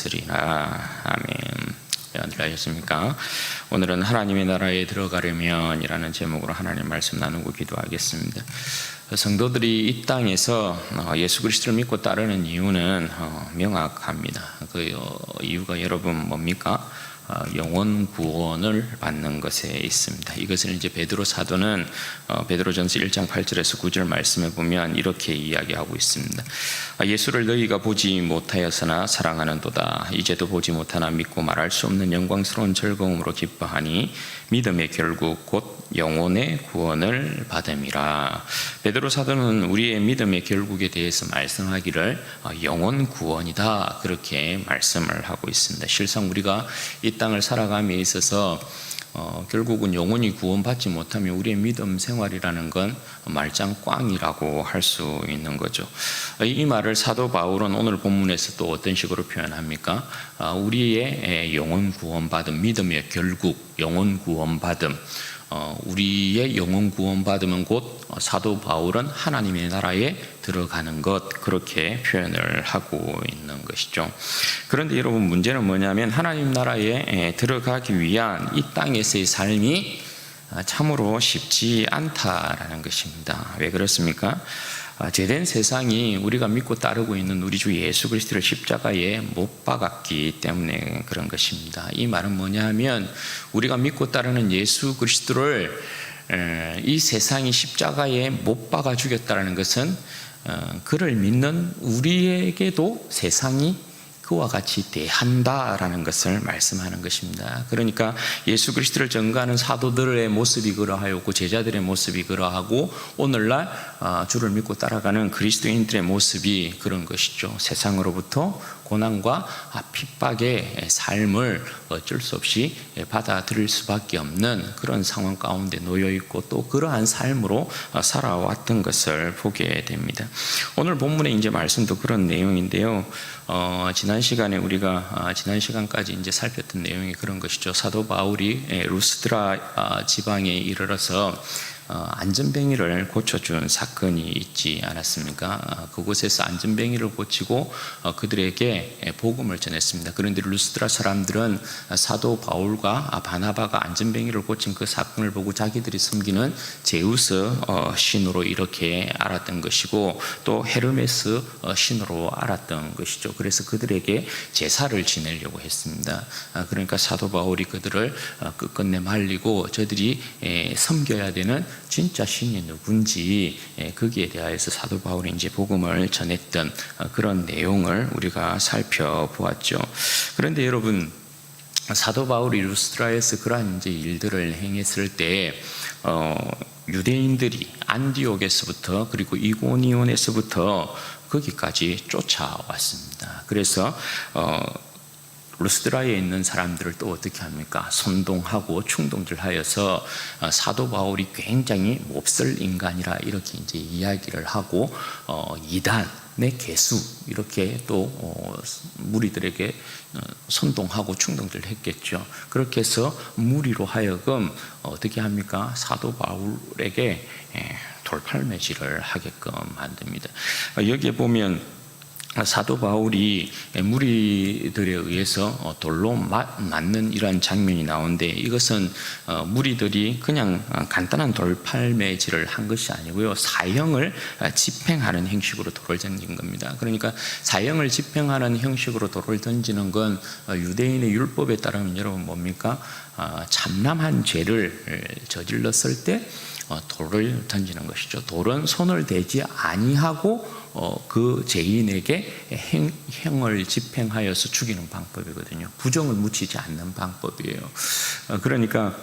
있으리라. 아멘. 여러분들 하셨습니까? 오늘은 하나님의 나라에 들어가려면 이라는 제목으로 하나님 말씀 나누고 기도하겠습니다. 성도들이 이 땅에서 예수 그리스도를 믿고 따르는 이유는 명확합니다. 그 이유가 여러분 뭡니까? 영원 구원을 받는 것에 있습니다. 이것을 이제 베드로 사도는 베드로전서 1장 8절에서 9절 말씀에 보면 이렇게 이야기하고 있습니다. 예수를 너희가 보지 못하였으나 사랑하는도다. 이제도 보지 못하나 믿고 말할 수 없는 영광스러운 즐거움으로 기뻐하니 믿음의 결국 곧 영혼의 구원을 받음이라. 베드로 사도는 우리의 믿음의 결국에 대해서 말씀하기를 영혼 구원이다, 그렇게 말씀을 하고 있습니다. 실상 우리가 이 땅을 살아감에 있어서 결국은 영혼이 구원받지 못하면 우리의 믿음 생활이라는 건 말짱꽝이라고 할 수 있는 거죠. 이 말을 사도 바울은 오늘 본문에서 또 어떤 식으로 표현합니까? 우리의 영혼 구원받음, 믿음의 결국 영혼 구원받음, 우리의 영혼 구원받으면 곧 사도 바울은 하나님의 나라에 들어가는 것, 그렇게 표현을 하고 있는 것이죠. 그런데 여러분, 문제는 뭐냐면 하나님 나라에 들어가기 위한 이 땅에서의 삶이 참으로 쉽지 않다라는 것입니다. 왜 그렇습니까? 죄된 세상이 우리가 믿고 따르고 있는 우리 주 예수 그리스도를 십자가에 못 박았기 때문에 그런 것입니다. 이 말은 뭐냐 하면 우리가 믿고 따르는 예수 그리스도를 이 세상이 십자가에 못 박아 죽였다는 것은 그를 믿는 우리에게도 세상이 그와 같이 대한다라는 것을 말씀하는 것입니다. 그러니까 예수 그리스도를 전가하는 사도들의 모습이 그러하였고 제자들의 모습이 그러하고 오늘날 주를 믿고 따라가는 그리스도인들의 모습이 그런 것이죠. 세상으로부터 고난과 핍박의 삶을 어쩔 수 없이 받아들일 수밖에 없는 그런 상황 가운데 놓여 있고 또 그러한 삶으로 살아왔던 것을 보게 됩니다. 오늘 본문의 이제 말씀도 그런 내용인데요. 지난 시간까지 이제 살폈던 내용이 그런 것이죠. 사도 바울이 루스드라 지방에 이르러서 안전뱅이를 고쳐준 사건이 있지 않았습니까? 그곳에서 안전뱅이를 고치고 그들에게 복음을 전했습니다. 그런데 루스드라 사람들은 사도 바울과 바나바가 안전뱅이를 고친 그 사건을 보고 자기들이 섬기는 제우스 신으로 이렇게 알았던 것이고 또 헤르메스 신으로 알았던 것이죠. 그래서 그들에게 제사를 지내려고 했습니다. 그러니까 사도 바울이 그들을 끝끝내 말리고 저들이 섬겨야 되는 진짜 신이 누군지 거기에 대하여서 사도 바울이 이제 복음을 전했던 그런 내용을 우리가 살펴보았죠. 그런데 여러분, 사도 바울이 루스드라에서 그러한 이제 일들을 행했을 때 유대인들이 안디옥에서부터 그리고 이고니온에서부터 거기까지 쫓아왔습니다. 그래서 루스드라에 있는 사람들을 또 어떻게 합니까? 선동하고 충동질하여서 사도 바울이 굉장히 몹쓸 인간이라 이렇게 이제 이야기를 하고 이단의 개수 이렇게 또 무리들에게 선동하고 충동질을 했겠죠. 그렇게 해서 무리로 하여금 어떻게 합니까? 사도 바울에게 돌팔매질을 하게끔 만듭니다. 여기에 보면 사도 바울이 무리들에 의해서 돌로 맞는 이러한 장면이 나오는데 이것은 무리들이 그냥 간단한 돌팔매질을 한 것이 아니고요, 사형을 집행하는 형식으로 돌을 던진 겁니다. 그러니까 사형을 집행하는 형식으로 돌을 던지는 건 유대인의 율법에 따르면 여러분 뭡니까? 참남한 죄를 저질렀을 때 돌을 던지는 것이죠. 돌은 손을 대지 아니하고 그 죄인에게 형을 집행하여서 죽이는 방법이거든요. 부정을 묻히지 않는 방법이에요. 그러니까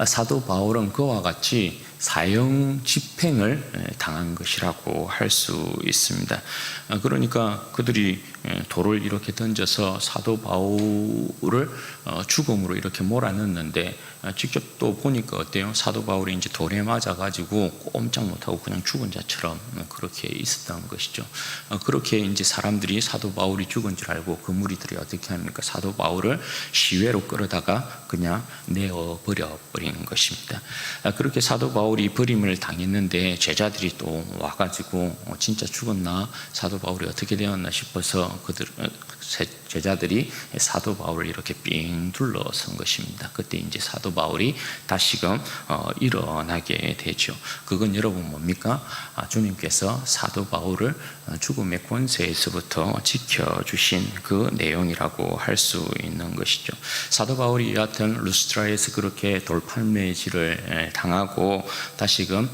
사도 바울은 그와 같이 사형 집행을 당한 것이라고 할 수 있습니다. 그러니까 그들이 돌을 이렇게 던져서 사도 바울을 죽음으로 이렇게 몰아넣는데 직접 또 보니까 어때요? 사도 바울이 이제 돌에 맞아가지고 꼼짝 못하고 그냥 죽은 자처럼 그렇게 있었던 것이죠. 그렇게 이제 사람들이 사도 바울이 죽은 줄 알고 그 무리들이 어떻게 합니까? 사도 바울을 시외로 끌어다가 그냥 내어버려 버리는 것입니다. 그렇게 사도 바울이 버림을 당했는데 제자들이 또 와가지고 진짜 죽었나? 사도 바울이 어떻게 되었나 싶어서 제자들이 사도 바울을 이렇게 삥 둘러선 것입니다. 그때 이제 사도 바울이 다시금 일어나게 되죠. 그건 여러분 뭡니까? 주님께서 사도 바울을 죽음의 권세에서부터 지켜주신 그 내용이라고 할 수 있는 것이죠. 사도 바울이 여하튼 루스드라에서 그렇게 돌팔매질을 당하고 다시금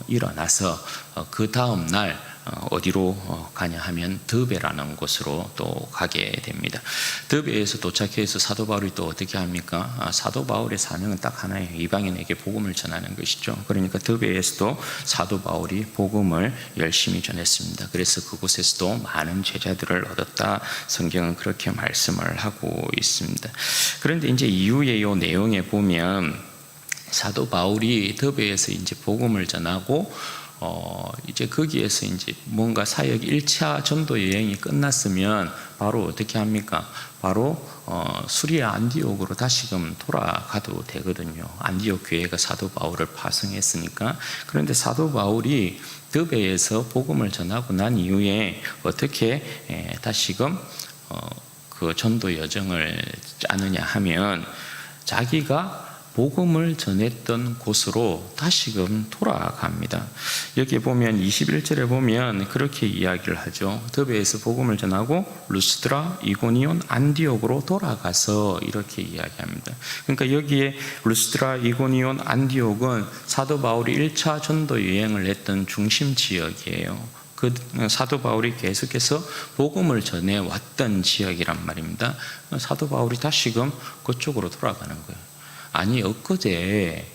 일어나서 그 다음 날 어디로 가냐 하면 드베라는 곳으로 또 가게 됩니다. 드베에서 도착해서 사도 바울이 또 어떻게 합니까? 사도 바울의 사명은 딱 하나예요. 이방인에게 복음을 전하는 것이죠. 그러니까 드베에서도 사도 바울이 복음을 열심히 전했습니다. 그래서 그곳에서도 많은 제자들을 얻었다. 성경은 그렇게 말씀을 하고 있습니다. 그런데 이제 이후에 이 내용에 보면 사도 바울이 드베에서 이제 복음을 전하고 이제 거기에서 이제 뭔가 사역 1차 전도 여행이 끝났으면 바로 어떻게 합니까? 바로 수리아 안디옥으로 다시금 돌아가도 되거든요. 안디옥 교회가 사도 바울을 파송했으니까. 그런데 사도 바울이 드베에서 복음을 전하고 난 이후에 어떻게 다시금 그 전도 여정을 짜느냐 하면 자기가 복음을 전했던 곳으로 다시금 돌아갑니다. 여기 보면 21절에 보면 그렇게 이야기를 하죠. 드베에서 복음을 전하고 루스드라, 이고니온, 안디옥으로 돌아가서 이렇게 이야기합니다. 그러니까 여기에 루스드라, 이고니온, 안디옥은 사도 바울이 1차 전도 여행을 했던 중심 지역이에요. 그 사도 바울이 계속해서 복음을 전해왔던 지역이란 말입니다. 사도 바울이 다시금 그쪽으로 돌아가는 거예요. 아니 엊그제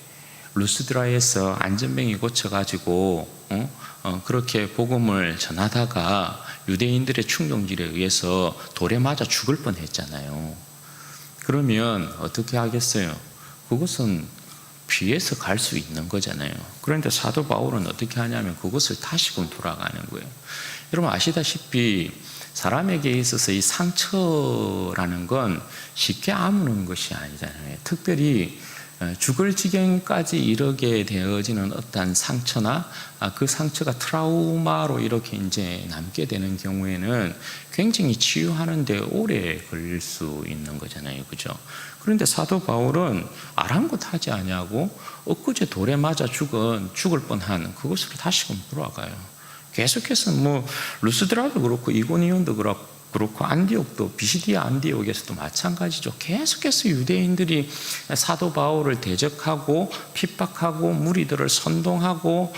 루스드라에서 안전병이 고쳐가지고 그렇게 복음을 전하다가 유대인들의 충동질에 의해서 돌에 맞아 죽을 뻔했잖아요. 그러면 어떻게 하겠어요? 그것은 피해서 갈 수 있는 거잖아요. 그런데 사도 바울은 어떻게 하냐면 그것을 다시금 돌아가는 거예요. 여러분 아시다시피 사람에게 있어서 이 상처라는 건 쉽게 아무는 것이 아니잖아요. 특별히 죽을 지경까지 이르게 되어지는 어떤 상처나 그 상처가 트라우마로 이렇게 이제 남게 되는 경우에는 굉장히 치유하는데 오래 걸릴 수 있는 거잖아요. 그죠? 그런데 사도 바울은 아랑곳하지 아니하고 엊그제 돌에 맞아 죽을 뻔한 그곳으로 다시금 돌아가요. 계속해서 루스드라도 그렇고 이고니온도 그렇고 안디옥도 비시디아 안디옥에서도 마찬가지죠. 계속해서 유대인들이 사도 바울을 대적하고 핍박하고 무리들을 선동하고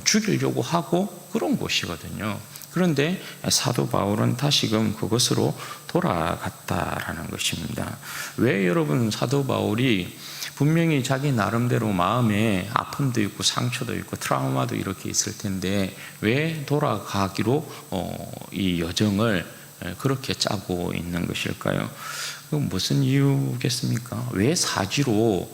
죽이려고 하고 그런 곳이거든요. 그런데 사도 바울은 다시금 그것으로 돌아갔다라는 것입니다. 왜 여러분 사도 바울이 분명히 자기 나름대로 마음에 아픔도 있고 상처도 있고 트라우마도 이렇게 있을 텐데 왜 돌아가기로 이 여정을 그렇게 짜고 있는 것일까요? 그건 무슨 이유겠습니까? 왜 사지로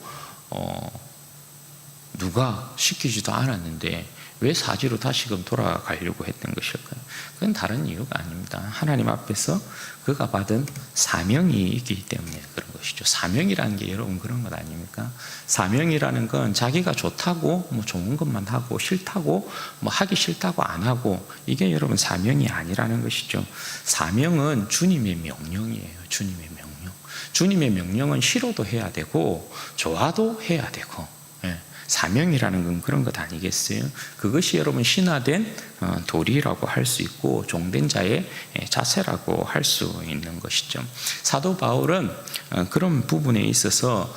누가 시키지도 않았는데 왜 사지로 다시금 돌아가려고 했던 것일까요? 그건 다른 이유가 아닙니다. 하나님 앞에서 그가 받은 사명이 있기 때문에 그런 것이죠. 사명이라는 게 여러분 그런 것 아닙니까? 사명이라는 건 자기가 좋다고 좋은 것만 하고 싫다고 하기 싫다고 안 하고 이게 여러분 사명이 아니라는 것이죠. 사명은 주님의 명령이에요. 주님의 명령. 주님의 명령은 싫어도 해야 되고 좋아도 해야 되고 사명이라는 건 그런 것 아니겠어요? 그것이 여러분 신화된 도리라고 할 수 있고 종된 자의 자세라고 할 수 있는 것이죠. 사도 바울은 그런 부분에 있어서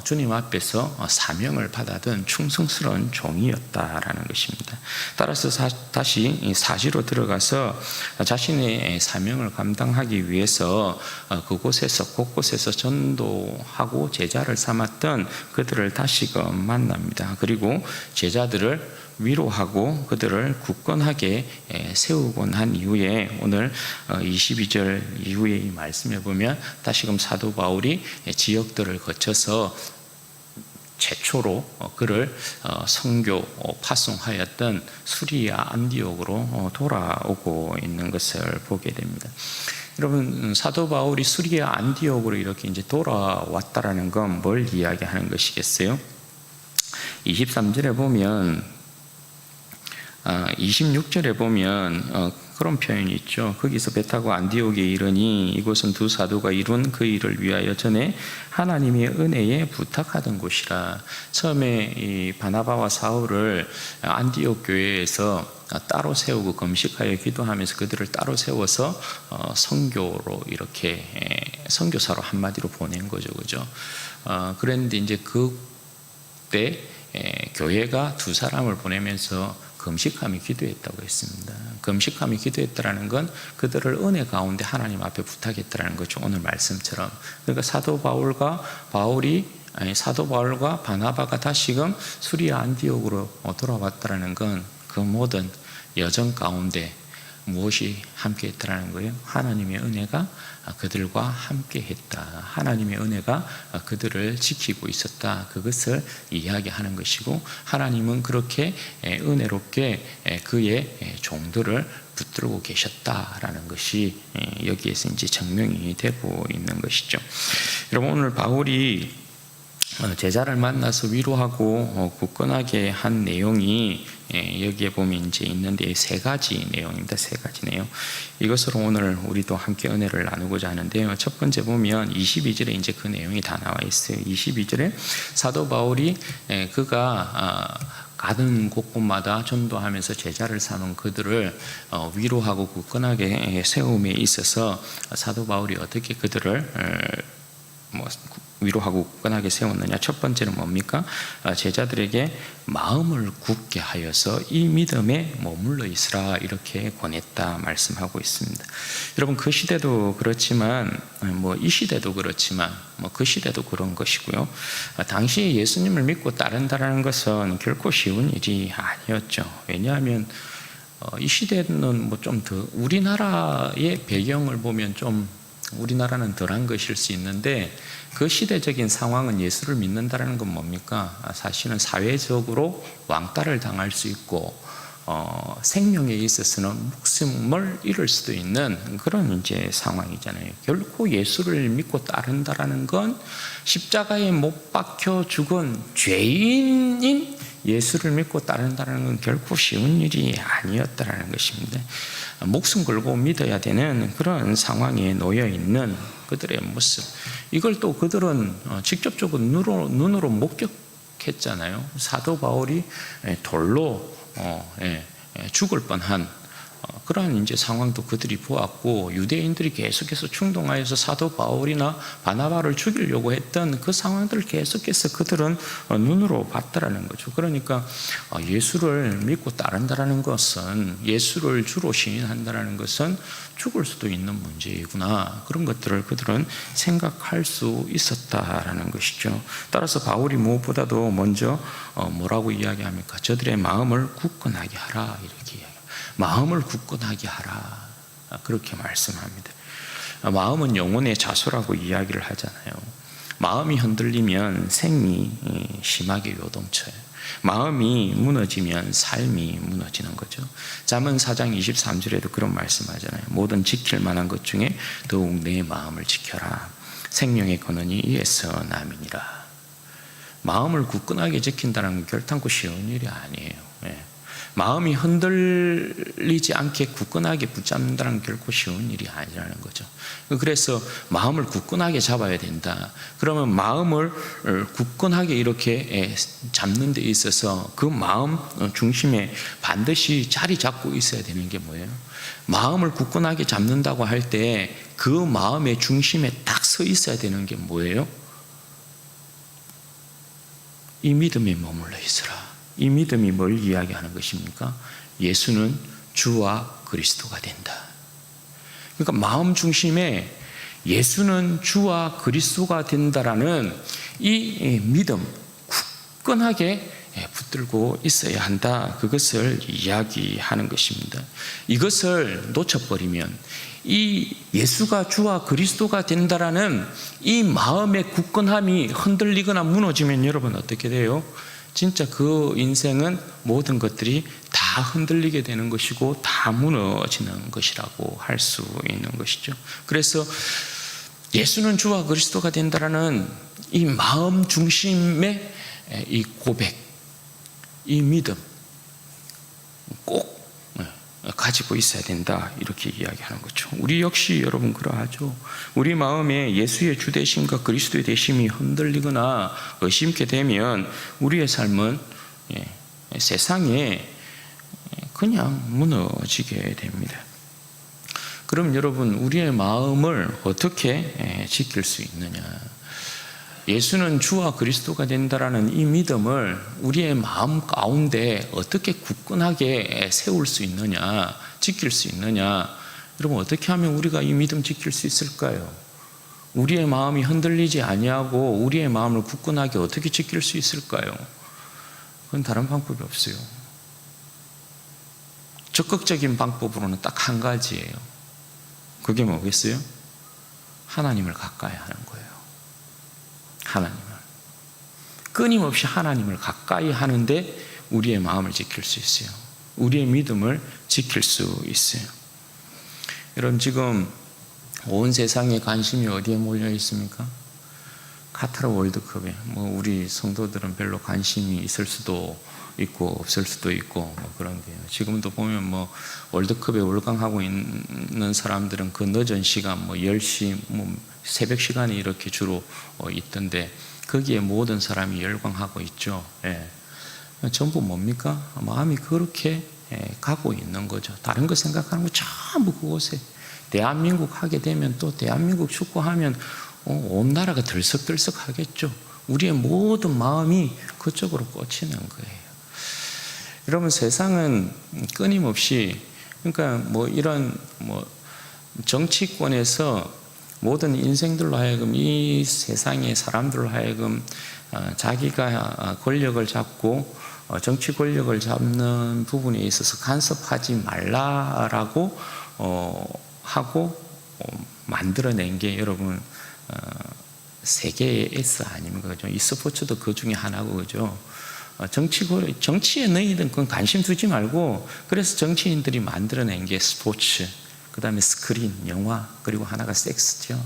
주님 앞에서 사명을 받아든 충성스러운 종이었다라는 것입니다. 따라서 다시 사지로 들어가서 자신의 사명을 감당하기 위해서 그곳에서 곳곳에서 전도하고 제자를 삼았던 그들을 다시금 만납니다. 그리고 제자들을 위로하고 그들을 굳건하게 세우곤 한 이후에 오늘 22절 이후에 이 말씀에 보면 다시금 사도 바울이 지역들을 거쳐서 최초로 그를 선교 파송하였던 수리아 안디옥으로 돌아오고 있는 것을 보게 됩니다. 여러분 사도 바울이 수리아 안디옥으로 이렇게 이제 돌아왔다라는 건 뭘 이야기하는 것이겠어요? 23절에 보면 26절에 보면 그런 표현이 있죠. 거기서 배 타고 안디옥에 이르니 이곳은 두 사도가 이룬 그 일을 위하여 전에 하나님의 은혜에 부탁하던 곳이라. 처음에 이 바나바와 사울을 안디옥 교회에서 따로 세우고 금식하여 기도하면서 그들을 따로 세워서 선교로 이렇게 선교사로 한마디로 보낸 거죠, 그죠? 그런데 이제 그때 교회가 두 사람을 보내면서 금식하며 기도했다고 했습니다. 금식하며 기도했다라는 건 그들을 은혜 가운데 하나님 앞에 부탁했다라는 거죠. 오늘 말씀처럼. 그러니까 사도 바울과 바나바가 다시금 수리아 안디옥으로 돌아왔다라는 건 그 모든 여정 가운데 무엇이 함께했다라는 거예요? 하나님의 은혜가 그들과 함께했다. 하나님의 은혜가 그들을 지키고 있었다. 그것을 이야기하는 것이고, 하나님은 그렇게 은혜롭게 그의 종들을 붙들고 계셨다라는 것이 여기에서 이제 증명이 되고 있는 것이죠. 여러분, 오늘 바울이 제자를 만나서 위로하고 굳건하게 한 내용이 여기에 보면 이제 있는데 세 가지 내용입니다. 세 가지 내용. 이것으로 오늘 우리도 함께 은혜를 나누고자 하는데요. 첫 번째 보면 22절에 이제 그 내용이 다 나와 있어요. 22절에 사도 바울이 그가 가는 곳곳마다 전도하면서 제자를 삼은 그들을 위로하고 굳건하게 세움에 있어서 사도 바울이 어떻게 그들을 위로하고 굳건하게 세웠느냐. 첫 번째는 뭡니까? 제자들에게 마음을 굳게 하여서 이 믿음에 머물러 있으라 이렇게 권했다 말씀하고 있습니다. 여러분, 그 시대도 그렇지만 이 시대도 그렇지만 그 시대도 그런 것이고요. 당시에 예수님을 믿고 따른다는 것은 결코 쉬운 일이 아니었죠. 왜냐하면 이 시대는 좀 더 우리나라의 배경을 보면 좀 우리나라는 덜한 것일 수 있는데, 그 시대적인 상황은 예수를 믿는다는 건 뭡니까? 사실은 사회적으로 왕따를 당할 수 있고 생명에 있어서는 목숨을 잃을 수도 있는 그런 이제 상황이잖아요. 결코 예수를 믿고 따른다라는 건 십자가에 못 박혀 죽은 죄인인 예수를 믿고 따른다는 건 결코 쉬운 일이 아니었다라는 것입니다. 목숨 걸고 믿어야 되는 그런 상황에 놓여 있는 그들의 모습, 이걸 또 그들은 직접적으로 눈으로 목격했잖아요. 사도 바울이 돌로 죽을 뻔한 그러한 이제 상황도 그들이 보았고, 유대인들이 계속해서 충동하여서 사도 바울이나 바나바를 죽이려고 했던 그 상황들을 계속해서 그들은 눈으로 봤다라는 거죠. 그러니까 예수를 믿고 따른다라는 것은, 예수를 주로 시인한다라는 것은 죽을 수도 있는 문제이구나, 그런 것들을 그들은 생각할 수 있었다라는 것이죠. 따라서 바울이 무엇보다도 먼저 뭐라고 이야기합니까? 저들의 마음을 굳건하게 하라 이렇게 이야기합니다. 마음을 굳건하게 하라 그렇게 말씀합니다. 마음은 영혼의 자소라고 이야기를 하잖아요. 마음이 흔들리면 생이 심하게 요동쳐요. 마음이 무너지면 삶이 무너지는 거죠. 잠언 4장 23절에도 그런 말씀하잖아요. 모든 지킬 만한 것 중에 더욱 내 마음을 지켜라. 생명의 근원이 이에서 남이니라. 마음을 굳건하게 지킨다는 건 결단코 쉬운 일이 아니에요. 마음이 흔들리지 않게 굳건하게 붙잡는다는 건 결코 쉬운 일이 아니라는 거죠. 그래서 마음을 굳건하게 잡아야 된다. 그러면 마음을 굳건하게 이렇게 잡는 데 있어서 그 마음 중심에 반드시 자리 잡고 있어야 되는 게 뭐예요? 마음을 굳건하게 잡는다고 할 때 그 마음의 중심에 딱 서 있어야 되는 게 뭐예요? 이 믿음에 머물러 있으라. 이 믿음이 뭘 이야기하는 것입니까? 예수는 주와 그리스도가 된다. 그러니까 마음 중심에 예수는 주와 그리스도가 된다라는 이 믿음, 굳건하게 붙들고 있어야 한다. 그것을 이야기하는 것입니다. 이것을 놓쳐버리면, 이 예수가 주와 그리스도가 된다라는 이 마음의 굳건함이 흔들리거나 무너지면 여러분 어떻게 돼요? 진짜 그 인생은 모든 것들이 다 흔들리게 되는 것이고 다 무너지는 것이라고 할 수 있는 것이죠. 그래서 예수는 주와 그리스도가 된다라는 이 마음 중심의 이 고백, 이 믿음 꼭 가지고 있어야 된다, 이렇게 이야기하는 거죠. 우리 역시 여러분 그러하죠. 우리 마음에 예수의 주되심과 그리스도의 되심이 흔들리거나 의심케 되면 우리의 삶은 세상에 그냥 무너지게 됩니다. 그럼 여러분, 우리의 마음을 어떻게 지킬 수 있느냐? 예수는 주와 그리스도가 된다라는 이 믿음을 우리의 마음 가운데 어떻게 굳건하게 세울 수 있느냐, 지킬 수 있느냐? 여러분, 어떻게 하면 우리가 이 믿음 지킬 수 있을까요? 우리의 마음이 흔들리지 아니하고 우리의 마음을 굳건하게 어떻게 지킬 수 있을까요? 그건 다른 방법이 없어요. 적극적인 방법으로는 딱 한 가지예요. 그게 뭐겠어요? 하나님을 가까이 하는 거예요. 하나님을. 끊임없이 하나님을 가까이 하는데 우리의 마음을 지킬 수 있어요. 우리의 믿음을 지킬 수 있어요. 여러분, 지금 온 세상의 관심이 어디에 몰려 있습니까? 카타르 월드컵에. 우리 성도들은 별로 관심이 있을 수도 있고 없을 수도 있고 그런데요. 지금도 보면 월드컵에 월광하고 있는 사람들은 그 늦은 시간 10시 새벽 시간에 이렇게 주로 있던데 거기에 모든 사람이 열광하고 있죠. 전부 뭡니까? 마음이 그렇게 가고 있는 거죠. 다른 거 생각하는 거 전부 그곳에. 대한민국 하게 되면 또 대한민국 축구하면 온 나라가 들썩들썩 하겠죠. 우리의 모든 마음이 그쪽으로 꽂히는 거예요. 여러분, 세상은 끊임없이, 그러니까 이런 정치권에서 모든 인생들로 하여금, 이 세상의 사람들로 하여금 자기가 권력을 잡고 정치 권력을 잡는 부분에 있어서 간섭하지 말라라고 하고 만들어낸 게 여러분 세계의 S 아닙니까? 그죠? 이 스포츠도 그 중에 하나고, 그죠? 정치에 너희들은 그건 관심 두지 말고, 그래서 정치인들이 만들어낸 게 스포츠, 그 다음에 스크린, 영화, 그리고 하나가 섹스죠.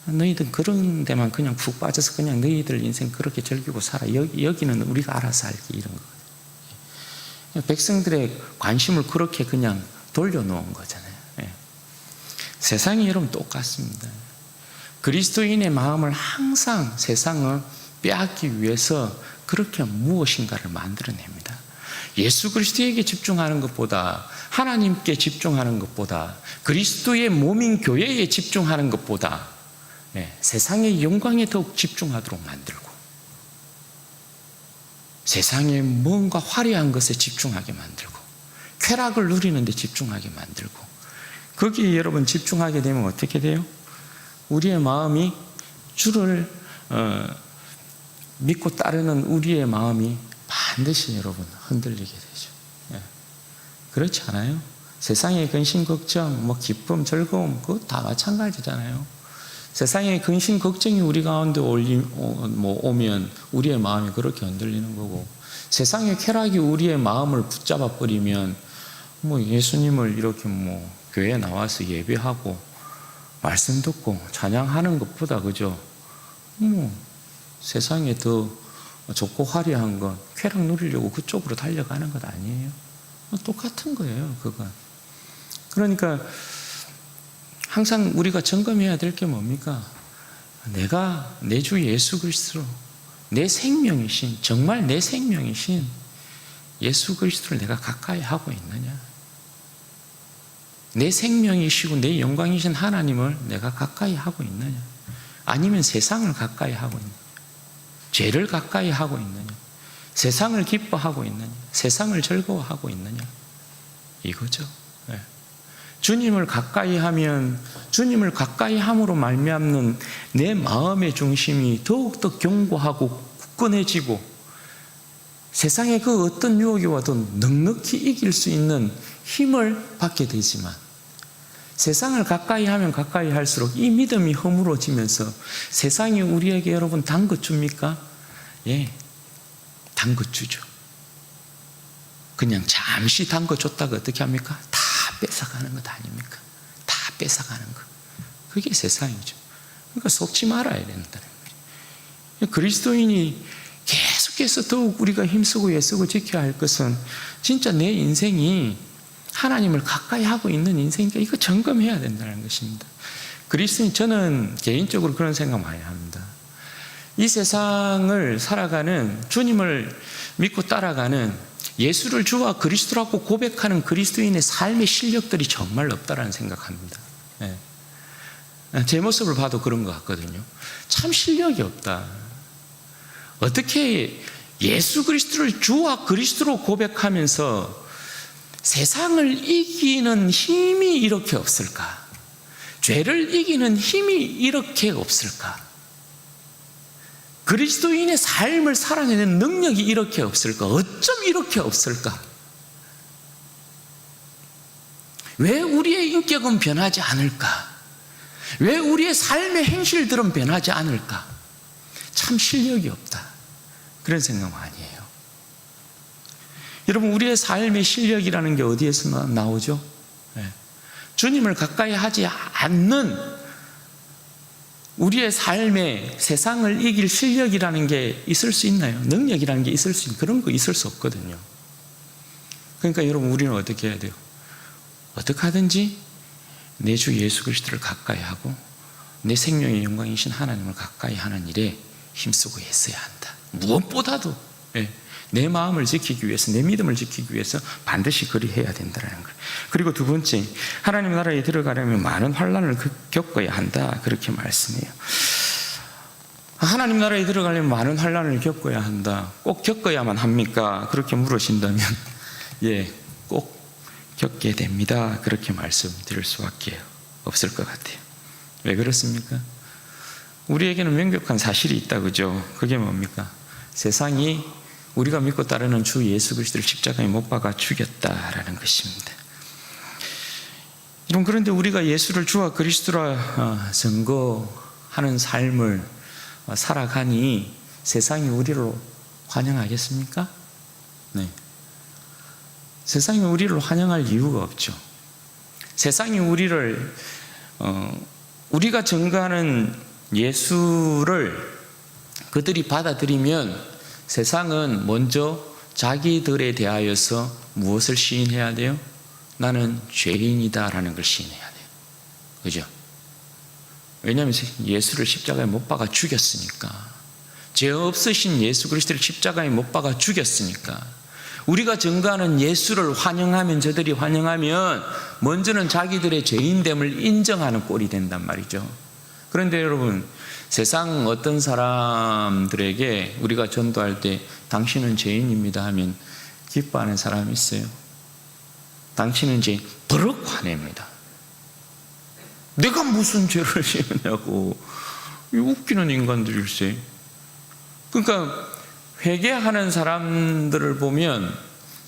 너희들 그런 데만 그냥 푹 빠져서 그냥 너희들 인생 그렇게 즐기고 살아. 여기는 우리가 알아서 살기, 이런 거. 백성들의 관심을 그렇게 그냥 돌려놓은 거잖아요. 세상이 여러분 똑같습니다. 그리스도인의 마음을 항상 세상을 빼앗기 위해서 그렇게 무엇인가를 만들어냅니다. 예수 그리스도에게 집중하는 것보다, 하나님께 집중하는 것보다, 그리스도의 몸인 교회에 집중하는 것보다 세상의 영광에 더욱 집중하도록 만들고, 세상의 뭔가 화려한 것에 집중하게 만들고, 쾌락을 누리는 데 집중하게 만들고, 거기에 여러분 집중하게 되면 어떻게 돼요? 우리의 마음이 주를 믿고 따르는 우리의 마음이 반드시 여러분 흔들리게 되죠. 그렇지 않아요? 세상의 근심, 걱정, 기쁨, 즐거움, 그거 다 마찬가지잖아요. 세상의 근심, 걱정이 우리 가운데 오면 우리의 마음이 그렇게 흔들리는 거고, 세상의 쾌락이 우리의 마음을 붙잡아 버리면 예수님을 이렇게 교회에 나와서 예배하고 말씀 듣고 찬양하는 것보다, 그죠? 세상에 더 좋고 화려한 것, 쾌락 누리려고 그쪽으로 달려가는 것 아니에요? 똑같은 거예요, 그건. 그러니까 항상 우리가 점검해야 될 게 뭡니까? 내가 내 주 예수 그리스도로, 내 생명이신, 정말 내 생명이신 예수 그리스도를 내가 가까이 하고 있느냐? 내 생명이시고 내 영광이신 하나님을 내가 가까이 하고 있느냐? 아니면 세상을 가까이 하고 있느냐? 죄를 가까이 하고 있느냐? 세상을 기뻐하고 있느냐? 세상을 즐거워하고 있느냐? 이거죠. 주님을 가까이 하면, 주님을 가까이 함으로 말미암는 내 마음의 중심이 더욱더 견고하고 굳건해지고, 세상의 그 어떤 유혹이 와도 넉넉히 이길 수 있는 힘을 받게 되지만, 세상을 가까이 하면 가까이 할수록 이 믿음이 허물어지면서 세상이 우리에게 여러분 단 것 줍니까? 단 것 주죠. 그냥 잠시 단 것 줬다가 어떻게 합니까? 다 뺏어가는 것 아닙니까? 다 뺏어가는 것. 그게 세상이죠. 그러니까 속지 말아야 된다는 거예요. 그리스도인이 계속해서 더욱 우리가 힘쓰고 애쓰고 지켜야 할 것은 진짜 내 인생이 하나님을 가까이 하고 있는 인생이니까 이거 점검해야 된다는 것입니다. 그리스도인, 저는 개인적으로 그런 생각 많이 합니다. 이 세상을 살아가는, 주님을 믿고 따라가는, 예수를 주와 그리스도라고 고백하는 그리스도인의 삶의 실력들이 정말 없다라는 생각합니다. 네. 제 모습을 봐도 그런 것 같거든요. 참 실력이 없다. 어떻게 예수 그리스도를 주와 그리스도로 고백하면서 세상을 이기는 힘이 이렇게 없을까? 죄를 이기는 힘이 이렇게 없을까? 그리스도인의 삶을 살아내는 능력이 이렇게 없을까? 어쩜 이렇게 없을까? 왜 우리의 인격은 변하지 않을까? 왜 우리의 삶의 행실들은 변하지 않을까? 참 실력이 없다. 그런 생각 많이 해요. 여러분, 우리의 삶의 실력이라는 게 어디에서 나오죠? 네. 주님을 가까이 하지 않는 우리의 삶에 세상을 이길 실력이라는 게 있을 수 있나요? 능력이라는 게 있을 수 있는, 그런 거 있을 수 없거든요. 그러니까 여러분, 우리는 어떻게 해야 돼요? 어떻게 하든지 내 주 예수 그리스도를 가까이 하고 내 생명의 영광이신 하나님을 가까이 하는 일에 힘쓰고 애써야 한다. 무엇보다도 내 마음을 지키기 위해서, 내 믿음을 지키기 위해서 반드시 그리해야 된다는 거예요. 그리고 두 번째, 하나님 나라에 들어가려면 많은 환난을 겪어야 한다, 그렇게 말씀해요. 하나님 나라에 들어가려면 많은 환난을 겪어야 한다. 꼭 겪어야만 합니까? 그렇게 물으신다면 예, 꼭 겪게 됩니다. 그렇게 말씀드릴 수밖에 없을 것 같아요. 왜 그렇습니까? 우리에게는 명백한 사실이 있다, 그죠? 그게 뭡니까? 세상이 우리가 믿고 따르는 주 예수 그리스도를 십자가에 못 박아 죽였다라는 것입니다. 여러분, 그런데 우리가 예수를 주와 그리스도라 증거하는 삶을 살아가니 세상이 우리를 환영하겠습니까? 네. 세상이 우리를 환영할 이유가 없죠. 세상이 우리를 우리가 증거하는 예수를 그들이 받아들이면 세상은 먼저 자기들에 대하여서 무엇을 시인해야 돼요? 나는 죄인이다라는 걸 시인해야 돼요. 그죠? 왜냐하면 예수를 십자가에 못 박아 죽였으니까. 죄 없으신 예수 그리스도를 십자가에 못 박아 죽였으니까. 우리가 증거하는 예수를 환영하면, 저들이 환영하면 먼저는 자기들의 죄인됨을 인정하는 꼴이 된단 말이죠. 그런데 여러분, 세상 어떤 사람들에게 우리가 전도할 때 당신은 죄인입니다 하면 기뻐하는 사람이 있어요? 당신은 죄인, 버럭 화냅니다. 내가 무슨 죄를 지었냐고. 웃기는 인간들일세. 그러니까 회개하는 사람들을 보면,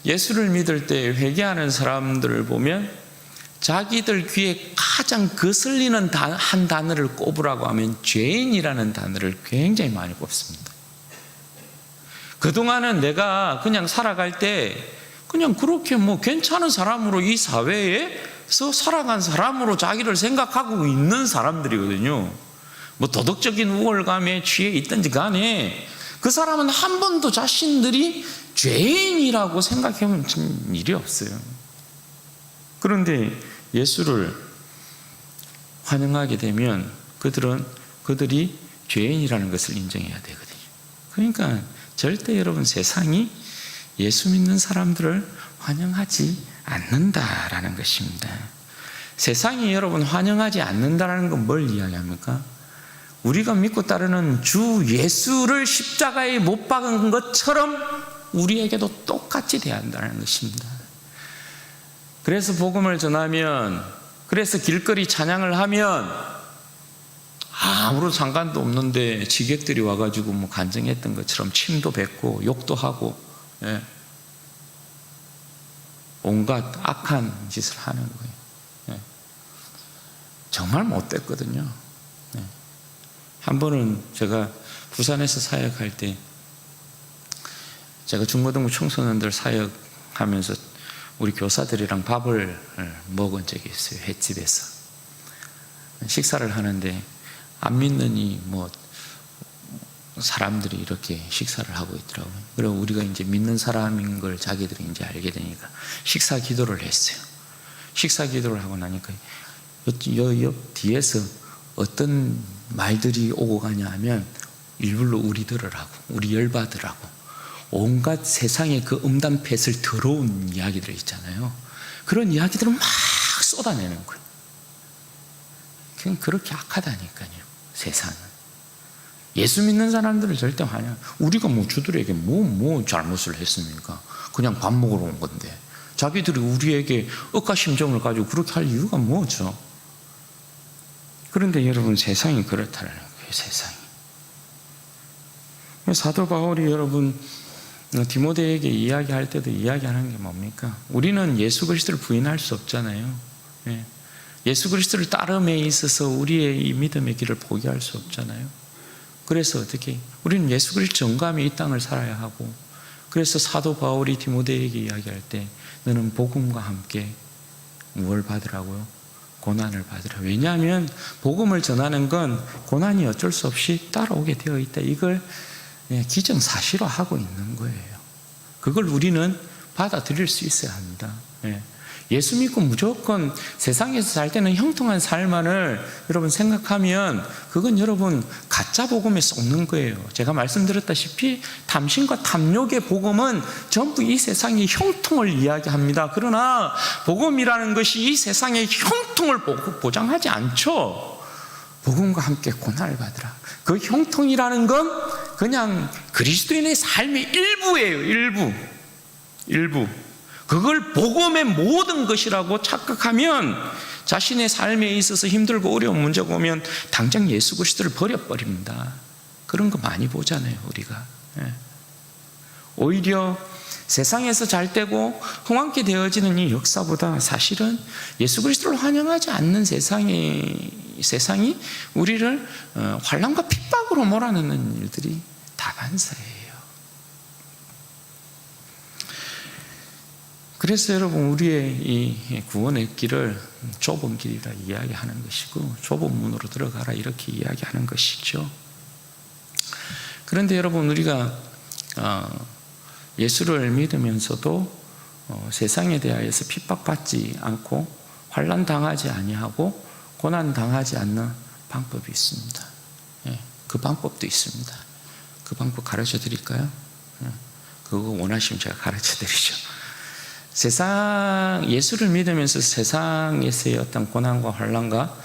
예수를 믿을 때 회개하는 사람들을 보면 자기들 귀에 가장 거슬리는 한 단어를 꼽으라고 하면 죄인이라는 단어를 굉장히 많이 꼽습니다. 그동안은 내가 그냥 살아갈 때 그냥 그렇게 괜찮은 사람으로 이 사회에서 살아간 사람으로 자기를 생각하고 있는 사람들이거든요. 도덕적인 우월감에 취해 있든지 간에 그 사람은 한 번도 자신들이 죄인이라고 생각해본 일이 없어요. 그런데 예수를 환영하게 되면 그들이 죄인이라는 것을 인정해야 되거든요. 그러니까 절대 여러분, 세상이 예수 믿는 사람들을 환영하지 않는다라는 것입니다. 세상이 여러분 환영하지 않는다라는 건 뭘 이야기합니까? 우리가 믿고 따르는 주 예수를 십자가에 못 박은 것처럼 우리에게도 똑같이 대한다는 것입니다. 그래서 복음을 전하면, 그래서 길거리 찬양을 하면 아무런 상관도 없는데 지객들이 와가지고 간증했던 것처럼 침도 뱉고 욕도 하고, 예, 온갖 악한 짓을 하는 거예요. 예. 정말 못됐거든요. 예. 한 번은 제가 부산에서 사역할 때, 제가 중고등부 청소년들 사역하면서 우리 교사들이랑 밥을 먹은 적이 있어요. 횟집에서 식사를 하는데 안 믿는 사람들이 이렇게 식사를 하고 있더라고요. 그리고 우리가 이제 믿는 사람인 걸 자기들이 이제 알게 되니까 식사 기도를 했어요. 식사 기도를 하고 나니까 옆 뒤에서 어떤 말들이 오고 가냐 하면 일부러 우리들을 하고 우리 열받으라고 온갖 세상의 그 음담패슬 더러운 이야기들 있잖아요. 그런 이야기들을 막 쏟아내는 거예요. 그냥 그렇게 악하다니까요. 세상은. 예수 믿는 사람들을 절대 우리가 뭐 주들에게 뭐 잘못을 했습니까? 그냥 밥 먹으러 온 건데 자기들이 우리에게 억가심정을 가지고 그렇게 할 이유가 뭐죠? 그런데 여러분, 세상이 그렇다는 거예요. 세상이. 사도 바울이 여러분 디모데에게 이야기할 때도 이야기하는 게 뭡니까? 우리는 예수 그리스도를 부인할 수 없잖아요. 예수 그리스도를 따름에 있어서 우리의 이 믿음의 길을 포기할 수 없잖아요. 그래서 어떻게? 우리는 예수 그리스도 정감이 이 땅을 살아야 하고, 그래서 사도 바울이 디모데에게 이야기할 때 너는 복음과 함께 무엇을 받으라고요? 고난을 받으라. 왜냐하면 복음을 전하는 건 고난이 어쩔 수 없이 따라오게 되어 있다. 이걸 기정사실화하고 있는 거예요. 그걸 우리는 받아들일 수 있어야 합니다. 예수 믿고 무조건 세상에서 살 때는 형통한 삶만을 여러분 생각하면 그건 여러분 가짜 복음에 속는 거예요. 제가 말씀드렸다시피 탐심과 탐욕의 복음은 전부 이 세상의 형통을 이야기합니다. 그러나 복음이라는 것이 이 세상의 형통을 보장하지 않죠. 복음과 함께 고난을 받으라. 그 형통이라는 건 그냥 그리스도인의 삶의 일부예요. 일부. 그걸 복음의 모든 것이라고 착각하면 자신의 삶에 있어서 힘들고 어려운 문제가 오면 당장 예수 그리스도를 버려버립니다. 그런 거 많이 보잖아요, 우리가. 오히려 세상에서 잘 되고 흥황케 되어지는 이 역사보다 사실은 예수 그리스도를 환영하지 않는 세상이 우리를 환난과 핍박으로 몰아넣는 일들이 다반사예요. 그래서 여러분, 우리의 이 구원의 길을 좁은 길이라 이야기하는 것이고 좁은 문으로 들어가라 이렇게 이야기하는 것이죠. 그런데 여러분, 우리가 예수를 믿으면서도 세상에 대하여서 핍박받지 않고 환난당하지 아니하고 고난당하지 않는 방법이 있습니다. 그 방법도 있습니다. 그 방법 가르쳐 드릴까요? 그거 원하시면 제가 가르쳐 드리죠. 예수를 믿으면서 세상에서의 어떤 고난과 환난과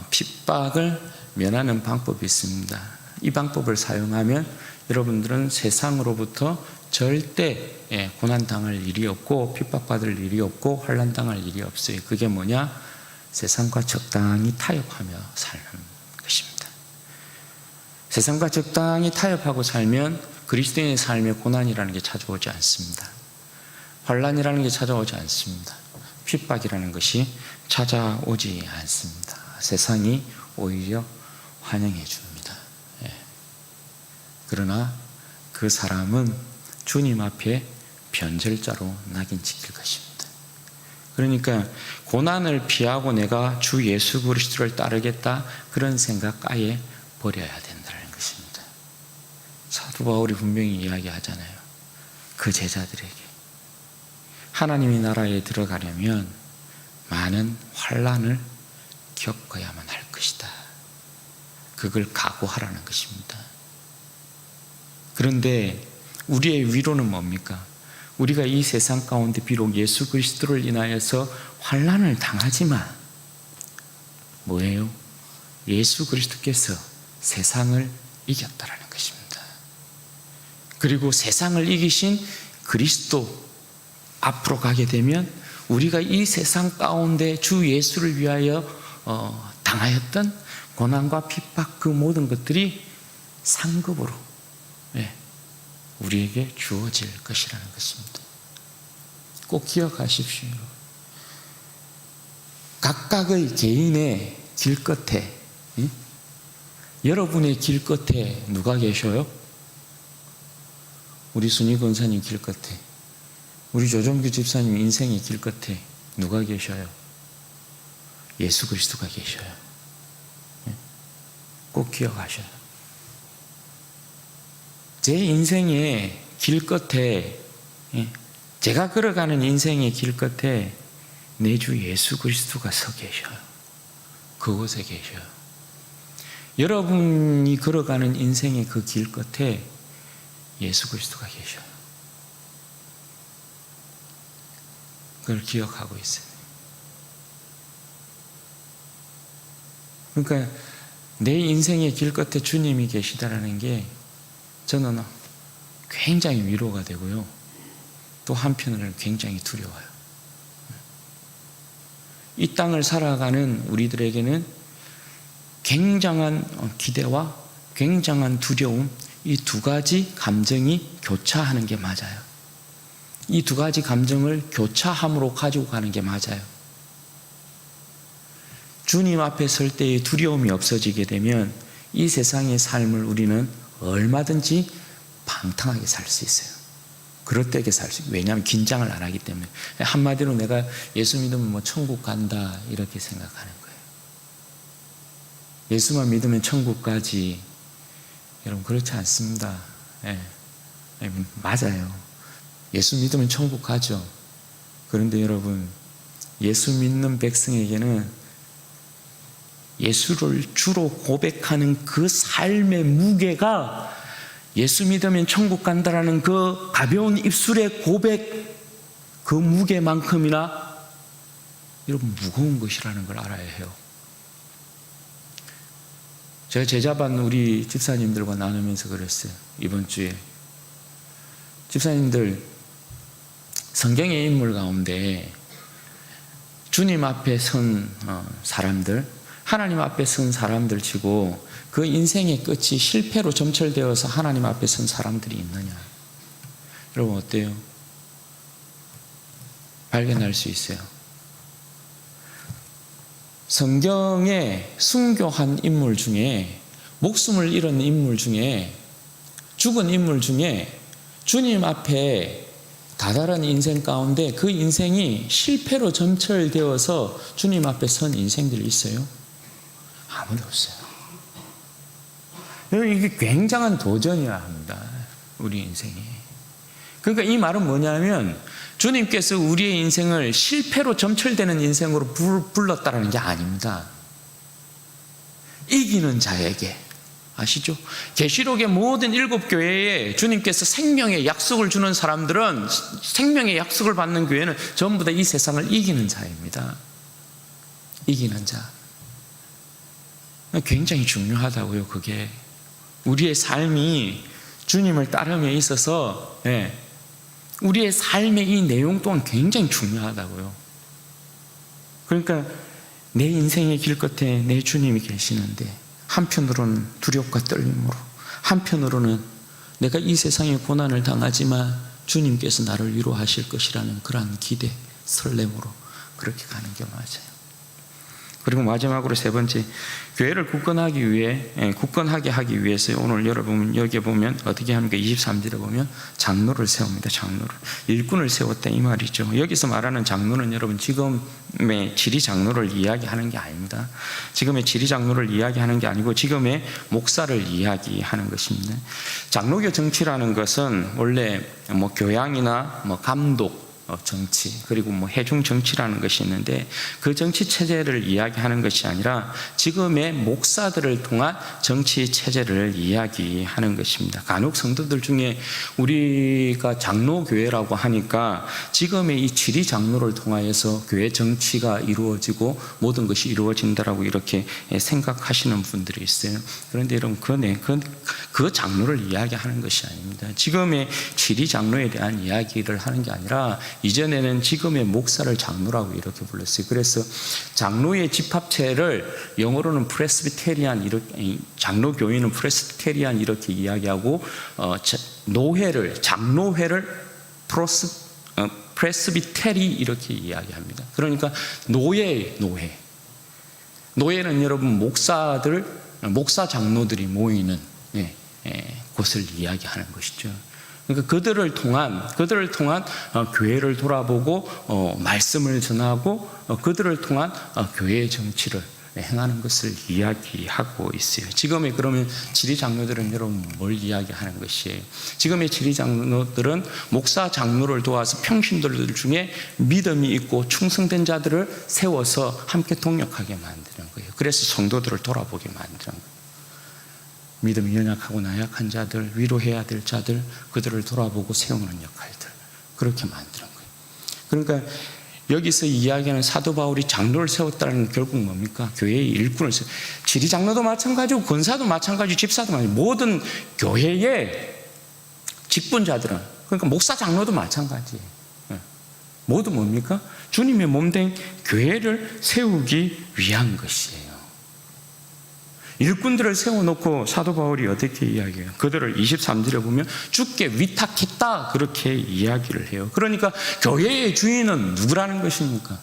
핍박을 면하는 방법이 있습니다. 이 방법을 사용하면 여러분들은 세상으로부터 절대 고난당할 일이 없고 핍박받을 일이 없고 환난당할 일이 없어요. 그게 뭐냐? 세상과 적당히 타협하며 사는 것입니다. 세상과 적당히 타협하고 살면 그리스도인의 삶에 고난이라는 게 찾아오지 않습니다. 환난이라는 게 찾아오지 않습니다. 핍박이라는 것이 찾아오지 않습니다. 세상이 오히려 환영해 줍니다. 그러나 그 사람은 주님 앞에 변절자로 낙인 찍힐 것입니다. 그러니까 고난을 피하고 내가 주 예수 그리스도를 따르겠다, 그런 생각 아예 버려야 된다는 것입니다. 사도 바울이 분명히 이야기하잖아요. 그 제자들에게 하나님의 나라에 들어가려면 많은 환난을 겪어야만 할 것이다. 그걸 각오하라는 것입니다. 그런데 우리의 위로는 뭡니까? 우리가 이 세상 가운데 비록 예수 그리스도를 인하여서 환난을 당하지만 뭐예요? 예수 그리스도께서 세상을 이겼다라는 것입니다. 그리고 세상을 이기신 그리스도 앞으로 가게 되면 우리가 이 세상 가운데 주 예수를 위하여 당하였던 고난과 핍박, 그 모든 것들이 상급으로 우리에게 주어질 것이라는 것입니다. 꼭 기억하십시오. 각각의 개인의 길 끝에, 여러분의 길 끝에 누가 계셔요? 우리 순희 권사님 길 끝에, 우리 조정규 집사님 인생의 길 끝에 누가 계셔요? 예수 그리스도가 계셔요. 꼭 기억하셔요. 제 인생의 길 끝에, 제가 걸어가는 인생의 길 끝에 내 주 예수 그리스도가 서 계셔요. 그곳에 계셔요. 여러분이 걸어가는 인생의 그 길 끝에 예수 그리스도가 계셔요. 그걸 기억하고 있어요. 그러니까 내 인생의 길 끝에 주님이 계시다라는 게 저는 굉장히 위로가 되고요. 또 한편으로는 굉장히 두려워요. 이 땅을 살아가는 우리들에게는 굉장한 기대와 굉장한 두려움, 이 두 가지 감정이 교차하는 게 맞아요. 이 두 가지 감정을 교차함으로 가지고 가는 게 맞아요. 주님 앞에 설 때의 두려움이 없어지게 되면 이 세상의 삶을 우리는 얼마든지 방탕하게 살 수 있어요. 그럴때게 살 수 있어요. 왜냐하면 긴장을 안 하기 때문에. 한마디로 내가 예수 믿으면 뭐 천국 간다 이렇게 생각하는 거예요. 예수만 믿으면 천국 가지. 여러분 그렇지 않습니다. 예. 맞아요. 예수 믿으면 천국 가죠. 그런데 여러분 예수 믿는 백성에게는 예수를 주로 고백하는 그 삶의 무게가 예수 믿으면 천국 간다라는 그 가벼운 입술의 고백 그 무게만큼이나 여러분 무거운 것이라는 걸 알아야 해요. 제가 제자반 우리 집사님들과 나누면서 그랬어요. 이번 주에 집사님들 성경의 인물 가운데 주님 앞에 선 사람들, 하나님 앞에 선 사람들 치고 그 인생의 끝이 실패로 점철되어서 하나님 앞에 선 사람들이 있느냐? 여러분 어때요? 발견할 수 있어요. 성경에 순교한 인물 중에, 목숨을 잃은 인물 중에, 죽은 인물 중에 주님 앞에 다다른 인생 가운데 그 인생이 실패로 점철되어서 주님 앞에 선 인생들이 있어요? 아무도 없어요. 이게 굉장한 도전이어야 합니다. 우리 인생이. 그러니까 이 말은 뭐냐면 주님께서 우리의 인생을 실패로 점철되는 인생으로 불렀다라는 게 아닙니다. 이기는 자에게. 아시죠? 계시록의 모든 7교회에 주님께서 생명의 약속을 주는 사람들은, 생명의 약속을 받는 교회는 전부 다 이 세상을 이기는 자입니다. 이기는 자. 굉장히 중요하다고요. 그게 우리의 삶이 주님을 따름에 있어서 우리의 삶의 이 내용 또한 굉장히 중요하다고요. 그러니까 내 인생의 길 끝에 내 주님이 계시는데 한편으로는 두렵과 떨림으로, 한편으로는 내가 이 세상의 고난을 당하지만 주님께서 나를 위로하실 것이라는 그러한 기대, 설렘으로 그렇게 가는 게 맞아요. 그리고 마지막으로 세 번째, 교회를 굳건하게 하기 위해서 오늘 여러분 여기에 보면 어떻게 합니까? 23절에 보면 장로를 세웁니다. 장로를. 일꾼을 세웠다 이 말이죠. 여기서 말하는 장로는 여러분 지금의 지리 장로를 이야기하는 게 아닙니다. 지금의 지리 장로를 이야기하는 게 아니고 지금의 목사를 이야기하는 것입니다. 장로교 정치라는 것은 원래 교양이나 감독, 정치, 그리고 해중 정치라는 것이 있는데 그 정치 체제를 이야기하는 것이 아니라 지금의 목사들을 통한 정치 체제를 이야기하는 것입니다. 간혹 성도들 중에 우리가 장로교회라고 하니까 지금의 이 지리 장로를 통하여서 교회 정치가 이루어지고 모든 것이 이루어진다라고 이렇게 생각하시는 분들이 있어요. 그런데 여러분 그 장로를 이야기하는 것이 아닙니다. 지금의 지리 장로에 대한 이야기를 하는 게 아니라 이전에는 지금의 목사를 장로라고 이렇게 불렀어요. 그래서 장로의 집합체를 영어로는 프레스비테리안, 장로교인은 프레스비테리안 이렇게 이야기하고 장로회를 프레스비테리 이렇게 이야기합니다. 그러니까 노예는 여러분 목사 장로들이 모이는 곳을 이야기하는 것이죠. 그러니까 그들을 통한 교회를 돌아보고 말씀을 전하고 그들을 통한 교회의 정치를 행하는 것을 이야기하고 있어요. 지금의 그러면 지리 장로들은 여러분 뭘 이야기하는 것이에요? 지금의 지리 장로들은 목사 장로를 도와서 평신도들 중에 믿음이 있고 충성된 자들을 세워서 함께 동역하게 만드는 거예요. 그래서 성도들을 돌아보게 만드는 거예요. 믿음이 연약하고 나약한 자들, 위로해야 될 자들, 그들을 돌아보고 세우는 역할들, 그렇게 만드는 거예요. 그러니까 여기서 이야기하는 사도 바울이 장로를 세웠다는 건 결국 뭡니까? 교회의 일꾼을 세워. 지리 장로도 마찬가지고 권사도 마찬가지고 집사도 마찬가지고 모든 교회의 직분자들은, 그러니까 목사 장로도 마찬가지예요. 모두 뭡니까? 주님의 몸된 교회를 세우기 위한 것이에요. 일꾼들을 세워놓고 사도 바울이 어떻게 이야기해요? 그들을 23절에 보면 주께 위탁했다, 그렇게 이야기를 해요. 그러니까 교회의 주인은 누구라는 것입니까?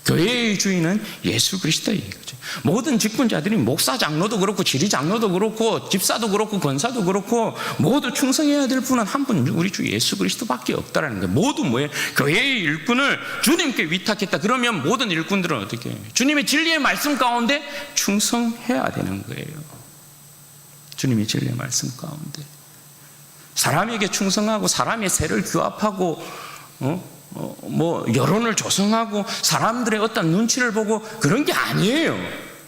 교회의 주인은 예수 그리스도인 거죠. 모든 직분자들이 목사 장로도 그렇고 지리 장로도 그렇고 집사도 그렇고 권사도 그렇고 모두 충성해야 될 분은 한 분, 우리 주 예수 그리스도밖에 없다라는 거예요. 모두 뭐예요? 교회의 일꾼을 주님께 위탁했다. 그러면 모든 일꾼들은 어떻게 해요? 주님의 진리의 말씀 가운데 충성해야 되는 거예요. 주님의 진리의 말씀 가운데 사람에게 충성하고 사람의 세를 규합하고 여론을 조성하고 사람들의 어떤 눈치를 보고 그런 게 아니에요.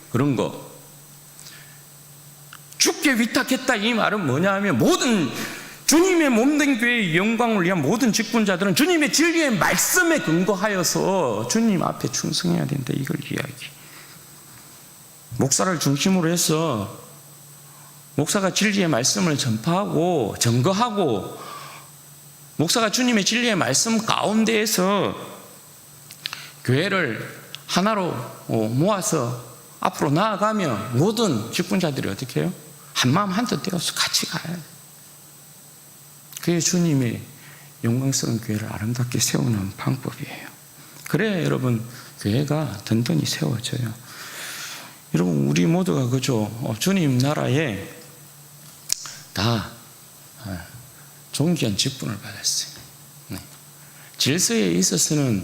그런 거 주께 위탁했다, 이 말은 뭐냐 하면 모든 주님의 몸된 교회의 영광을 위한 모든 직분자들은 주님의 진리의 말씀에 근거하여서 주님 앞에 충성해야 된다, 이걸 이야기. 목사를 중심으로 해서 목사가 진리의 말씀을 전파하고 증거하고 목사가 주님의 진리의 말씀 가운데에서 교회를 하나로 모아서 앞으로 나아가면 모든 직분자들이 어떻게 해요? 한마음 한뜻 되어서 같이 가야 돼요. 그게 주님의 영광스러운 교회를 아름답게 세우는 방법이에요. 그래야 여러분 교회가 든든히 세워져요. 여러분 우리 모두가 그죠? 주님 나라에 다 존귀한 직분을 받았어요. 네. 질서에 있어서는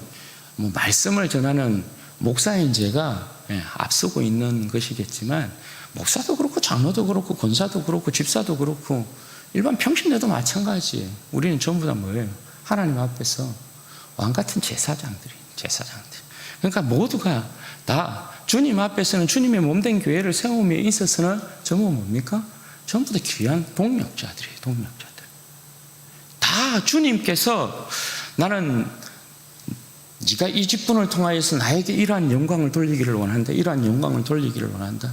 말씀을 전하는 목사인 제가 앞서고 있는 것이겠지만 목사도 그렇고 장로도 그렇고 권사도 그렇고 집사도 그렇고 일반 평신도도 마찬가지예요. 우리는 전부 다 뭐예요? 하나님 앞에서 왕같은 제사장들. 그러니까 모두가 다 주님 앞에서는 주님의 몸된 교회를 세움에 있어서는 전부 뭡니까? 전부 다 귀한 동력자들이에요. 동력자들. 다 주님께서 나는 네가 이 직분을 통하여서 나에게 이러한 영광을 돌리기를 원한다. 이러한 영광을 돌리기를 원한다.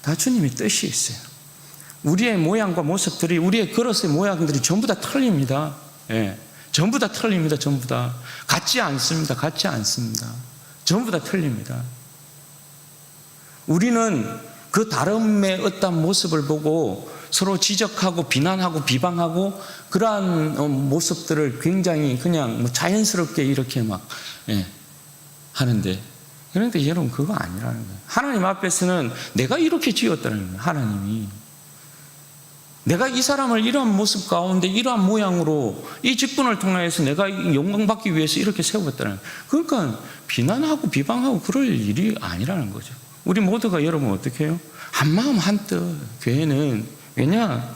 다 주님의 뜻이 있어요. 우리의 모양과 모습들이, 우리의 그릇의 모양들이 전부 다 틀립니다. 예. 전부 다 틀립니다. 전부 다. 같지 않습니다. 같지 않습니다. 전부 다 틀립니다. 우리는 그 다름의 어떤 모습을 보고 서로 지적하고 비난하고 비방하고 그러한 모습들을 굉장히 그냥 자연스럽게 이렇게 막 하는데, 그런데 여러분 그거 아니라는 거예요. 하나님 앞에서는 내가 이렇게 지었다는 거예요. 하나님이 내가 이 사람을 이러한 모습 가운데 이러한 모양으로 이 직분을 통해서 내가 영광받기 위해서 이렇게 세웠다는 거예요. 그러니까 비난하고 비방하고 그럴 일이 아니라는 거죠. 우리 모두가 여러분 어떻게 해요? 한마음 한뜻. 교회는 왜냐?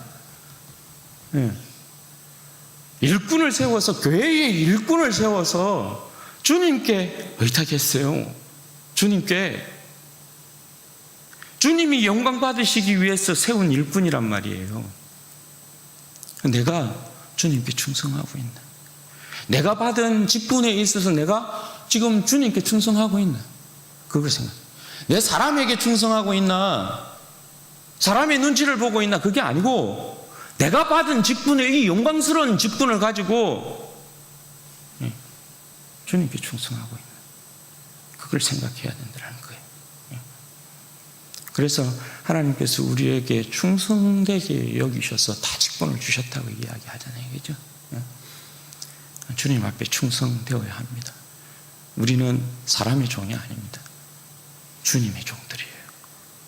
일꾼을 세워서, 교회의 일꾼을 세워서 주님께 의탁했어요. 주님이 영광 받으시기 위해서 세운 일꾼이란 말이에요. 내가 주님께 충성하고 있나? 내가 받은 직분에 있어서 내가 지금 주님께 충성하고 있나? 그걸 생각해요. 내 사람에게 충성하고 있나? 사람의 눈치를 보고 있나? 그게 아니고 내가 받은 직분의 이 영광스러운 직분을 가지고 주님께 충성하고 있나? 그걸 생각해야 된다는 거예요. 그래서 하나님께서 우리에게 충성되게 여기셔서 다 직분을 주셨다고 이야기하잖아요. 그죠? 주님 앞에 충성되어야 합니다. 우리는 사람의 종이 아닙니다. 주님의 종들이에요.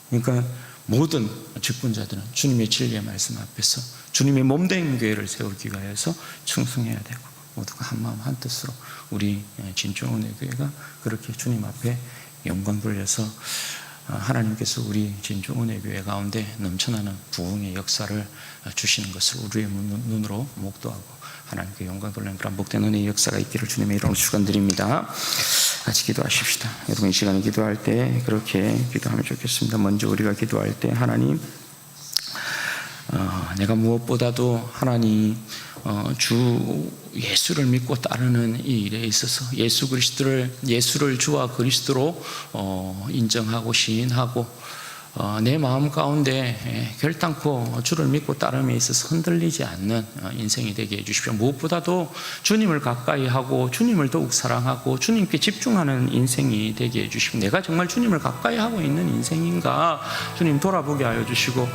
그러니까 모든 직분자들은 주님의 진리의 말씀 앞에서 주님의 몸된 교회를 세우기 위해서 충성해야 되고, 모두가 한마음 한뜻으로 우리 진정원의 교회가 그렇게 주님 앞에 영광 돌려서 하나님께서 우리 진주은혜교회 가운데 넘쳐나는 부흥의 역사를 주시는 것을 우리의 눈으로 목도하고 하나님께 영광 돌리는 그런 복된 은혜의 역사가 있기를 주님의 이름으로 축원드립니다. 같이 기도하십시다. 여러분 이 시간에 기도할 때 그렇게 기도하면 좋겠습니다. 먼저 우리가 기도할 때 하나님, 내가 무엇보다도 하나님 주 예수를 믿고 따르는 이 일에 있어서 예수를 주와 그리스도로 인정하고 시인하고 내 마음 가운데 결단코 주를 믿고 따름에 있어서 흔들리지 않는 인생이 되게 해주십시오. 무엇보다도 주님을 가까이 하고 주님을 더욱 사랑하고 주님께 집중하는 인생이 되게 해주십시오. 내가 정말 주님을 가까이 하고 있는 인생인가 주님 돌아보게 하여 주시고,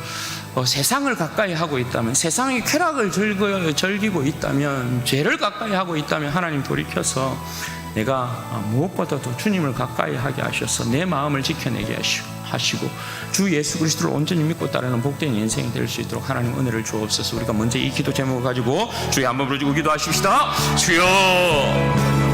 세상을 가까이 하고 있다면, 세상의 쾌락을 즐기고 있다면, 죄를 가까이 하고 있다면 하나님 돌이켜서 내가 무엇보다도 주님을 가까이 하게 하셔서 내 마음을 지켜내게 하시고 주 예수 그리스도를 온전히 믿고 따르는 복된 인생이 될 수 있도록 하나님 은혜를 주옵소서. 우리가 먼저 이 기도 제목을 가지고 주의 한번 부르짖고 기도하십시다. 주여